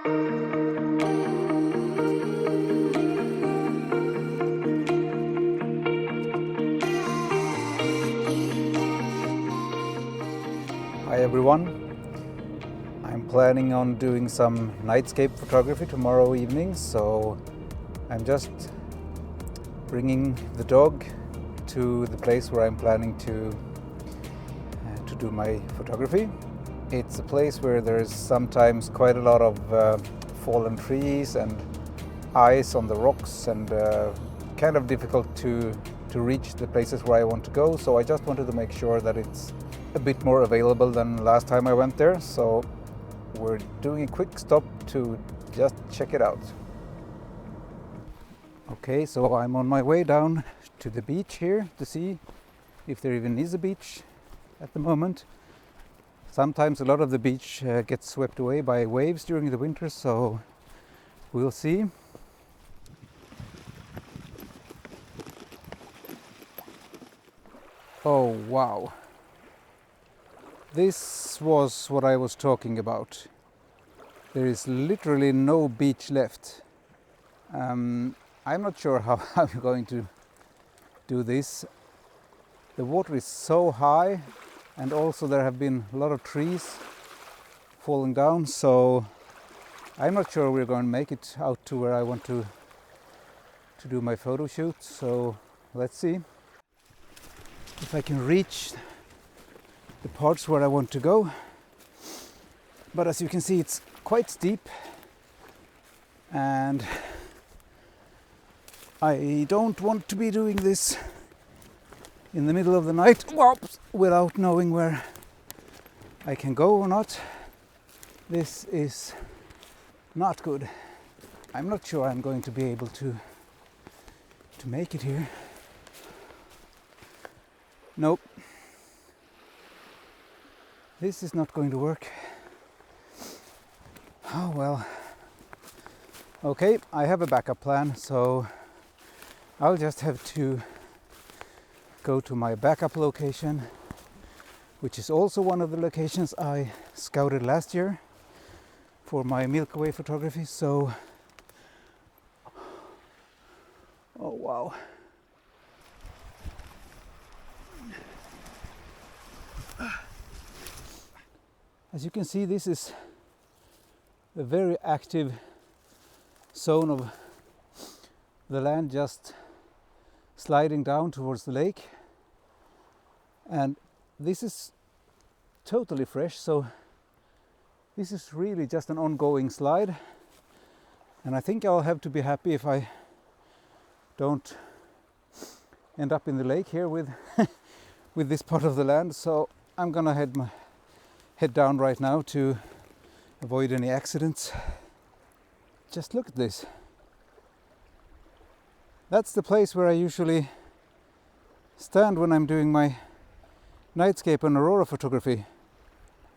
Hi everyone, I'm planning on doing some nightscape photography tomorrow evening, so I'm just bringing the dog to the place where I'm planning to do my photography. It's a place where there's sometimes quite a lot of fallen trees and ice on the rocks, and kind of difficult to reach the places where I want to go, so I just wanted to make sure that it's a bit more available than last time I went there, so we're doing a quick stop to just check it out. Okay, so I'm on my way down to the beach here to see if there even is a beach at the moment. Sometimes a lot of the beach gets swept away by waves during the winter, so we'll see. Oh wow. This was what I was talking about. There is literally no beach left. I'm not sure how I'm going to do this. The water is so high, and also there have been a lot of trees falling down, so I'm not sure we're going to make it out to where I want to do my photo shoot. So let's see if I can reach the parts where I want to go. But as you can see, it's quite steep, and I don't want to be doing this in the middle of the night without knowing where I can go or not. This is not good. I'm not sure I'm going to be able to make it here. Nope. This is not going to work. Oh well. Okay, I have a backup plan, so I'll just have to go to my backup location, which is also one of the locations I scouted last year for my Milky Way photography. So, oh wow. As you can see, this is a very active zone of the land, just sliding down towards the lake, and this is totally fresh, so this is really just an ongoing slide, and I think I'll have to be happy if I don't end up in the lake here with with this part of the land. So I'm gonna head down right now to avoid any accidents. Just look at this. That's the place where I usually stand when I'm doing my nightscape and aurora photography.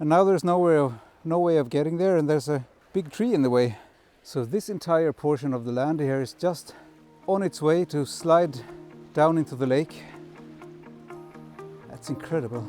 And now there's no way of getting there, and there's a big tree in the way. So this entire portion of the land here is just on its way to slide down into the lake. That's incredible.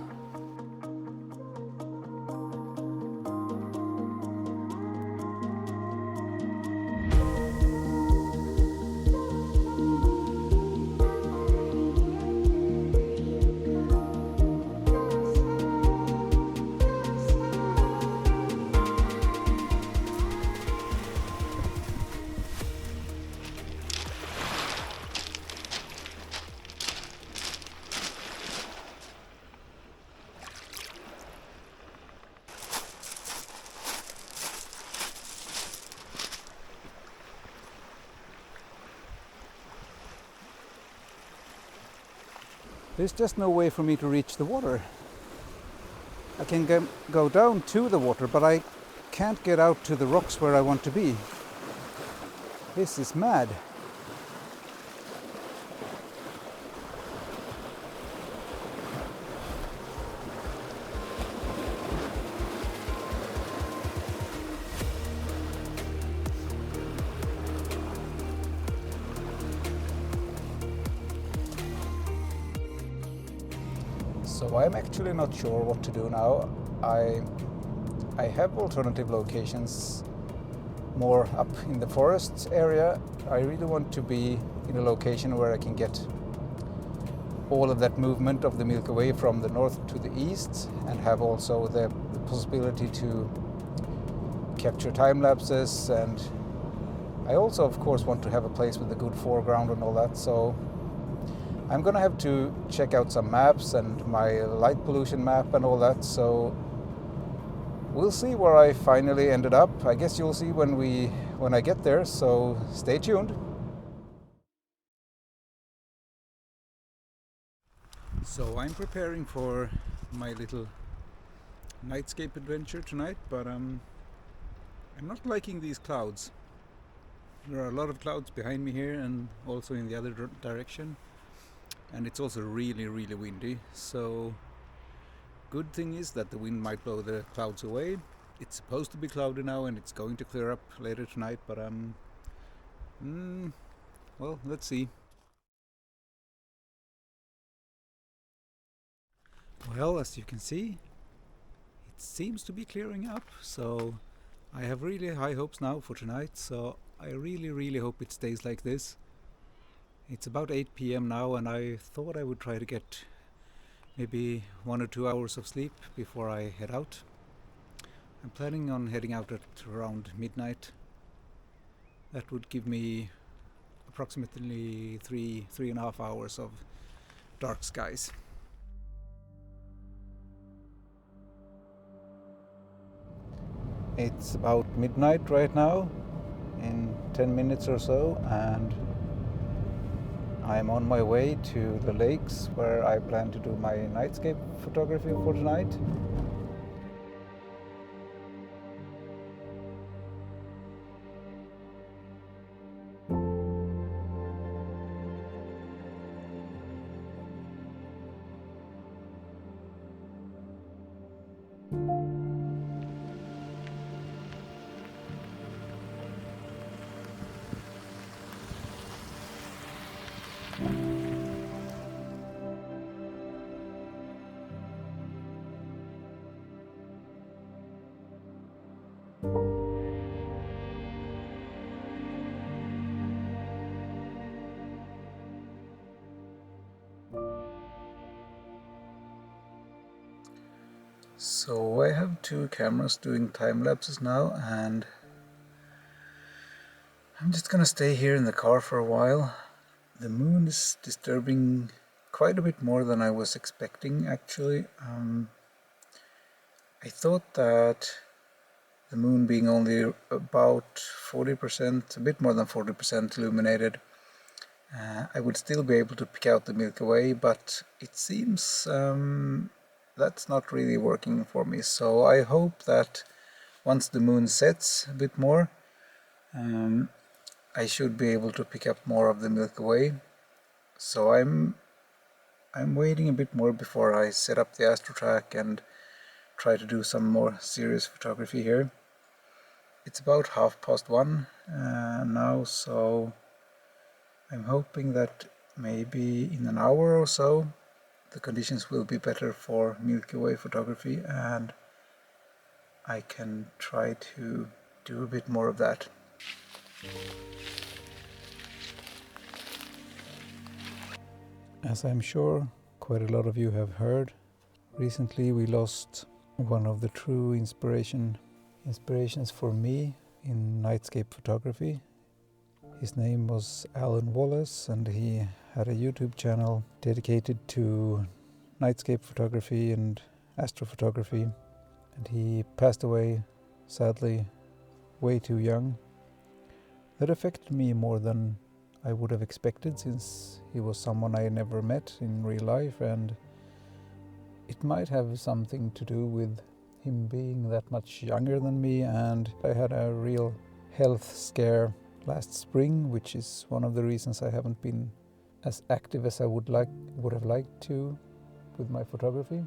There's just no way for me to reach the water. I can go down to the water, but I can't get out to the rocks where I want to be. This is mad. So I'm actually not sure what to do now. I have alternative locations more up in the forest area. I really want to be in a location where I can get all of that movement of the Milky Way from the north to the east, and have also the possibility to capture time lapses. And I also of course want to have a place with a good foreground and all that, so I'm gonna have to check out some maps and my light pollution map and all that, so we'll see where I finally ended up. I guess you'll see when I get there, so stay tuned. So I'm preparing for my little Nightscape adventure tonight, but I'm not liking these clouds. There are a lot of clouds behind me here and also in the other direction, and it's also really windy, so good thing is that the wind might blow the clouds away. It's supposed to be cloudy now and it's going to clear up later tonight, but well, let's see. Well, as you can see, it seems to be clearing up, so I have really high hopes now for tonight, so I really hope it stays like this. It's about 8 p.m. now, and I thought I would try to get maybe 1 or 2 hours of sleep before I head out. I'm planning on heading out at around midnight. That would give me approximately 3.5 hours of dark skies. It's about midnight right now, in 10 minutes or so, and I'm on my way to the lakes where I plan to do my nightscape photography for tonight. So I have 2 cameras doing time lapses now, and I'm just gonna stay here in the car for a while. The moon is disturbing quite a bit more than I was expecting, actually. I thought that the moon being only about 40%, a bit more than 40% illuminated, I would still be able to pick out the Milky Way, but it seems that's not really working for me. So I hope that once the moon sets a bit more, I should be able to pick up more of the Milky Way. So I'm waiting a bit more before I set up the AstroTrack and try to do some more serious photography here. It's about 1:30 now, so I'm hoping that maybe in an hour or so the conditions will be better for Milky Way photography, and I can try to do a bit more of that. As I'm sure quite a lot of you have heard, recently we lost one of the true inspirations for me in nightscape photography. His name was Alan Wallace, and he had a YouTube channel dedicated to nightscape photography and astrophotography, and he passed away, sadly, way too young. That affected me more than I would have expected, since he was someone I never met in real life, and it might have something to do with him being that much younger than me. And I had a real health scare last spring, which is one of the reasons I haven't been as active as I would have liked to with my photography.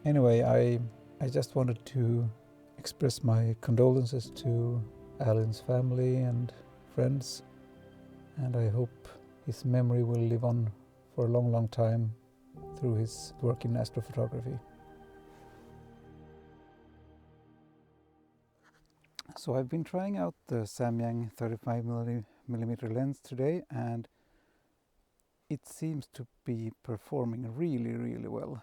Anyway, I just wanted to express my condolences to Alan's family and friends, and I hope his memory will live on for a long time through his work in astrophotography. So I've been trying out the Samyang 35mm lens today, and it seems to be performing really well.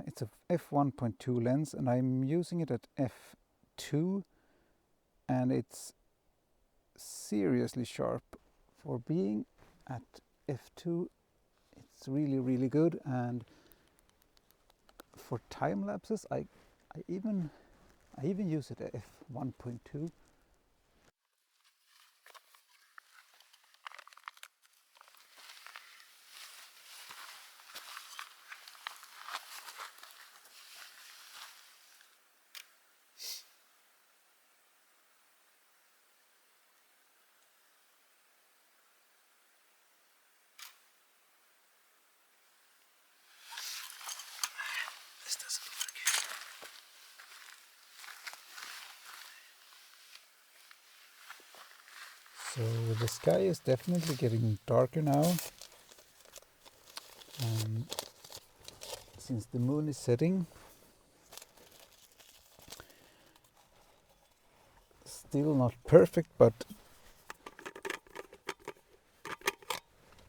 It's a f1.2 lens, and I'm using it at f2, and it's seriously sharp for being at f2. It's really good, and for time lapses I even use it at f1.2. This doesn't work. So the sky is definitely getting darker now. Since the moon is setting, still not perfect, but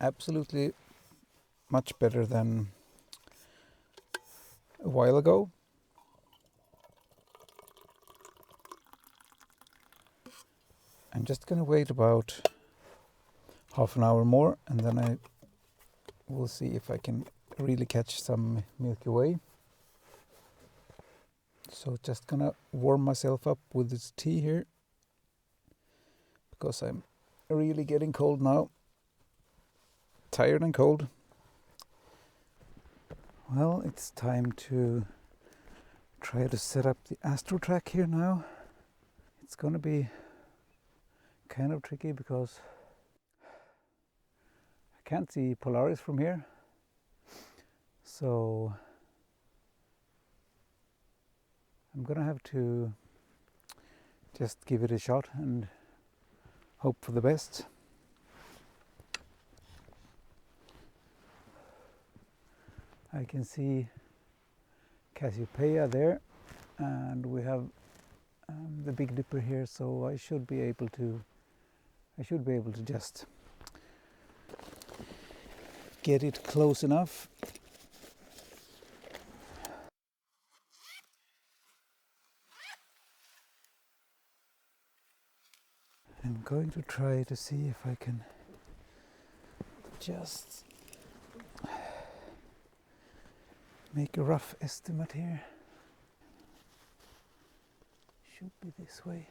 absolutely much better than a while ago. I'm just gonna wait about half an hour more, and then I will see if I can really catch some Milky Way. So just gonna warm myself up with this tea here, because I'm really getting cold now. Tired and cold. Well, it's time to try to set up the astro track here now. It's gonna be kind of tricky because I can't see Polaris from here. So I'm gonna have to just give it a shot and hope for the best. I can see Cassiopeia there, and we have the Big Dipper here, so I should be able to just get it close enough. I'm going to try to see if I can just make a rough estimate here. Should be this way.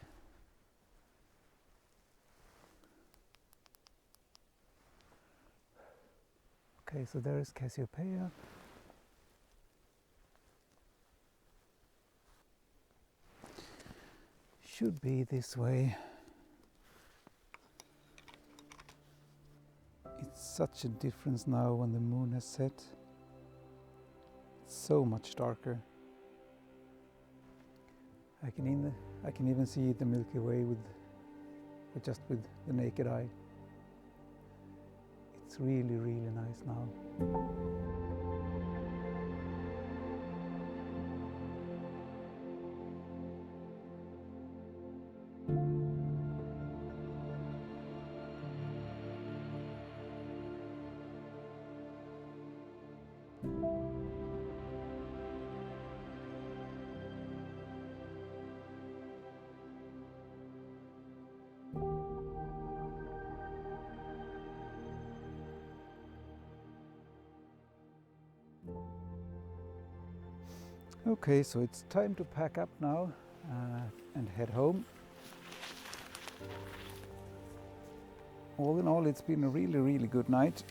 Okay, so there is Cassiopeia. Should be this way. It's such a difference now when the moon has set. It's so much darker. I can even see the Milky Way with the naked eye. It's really nice now. Okay, so it's time to pack up now and head home. All in all, it's been a really good night.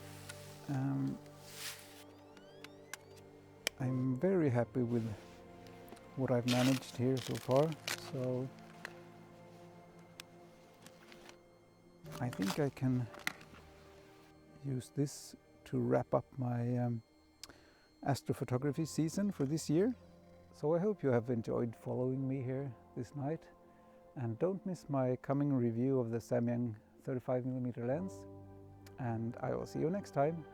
I'm very happy with what I've managed here so far. So I think I can use this to wrap up my astrophotography season for this year. So I hope you have enjoyed following me here this night, and don't miss my coming review of the Samyang 35mm lens, and I will see you next time.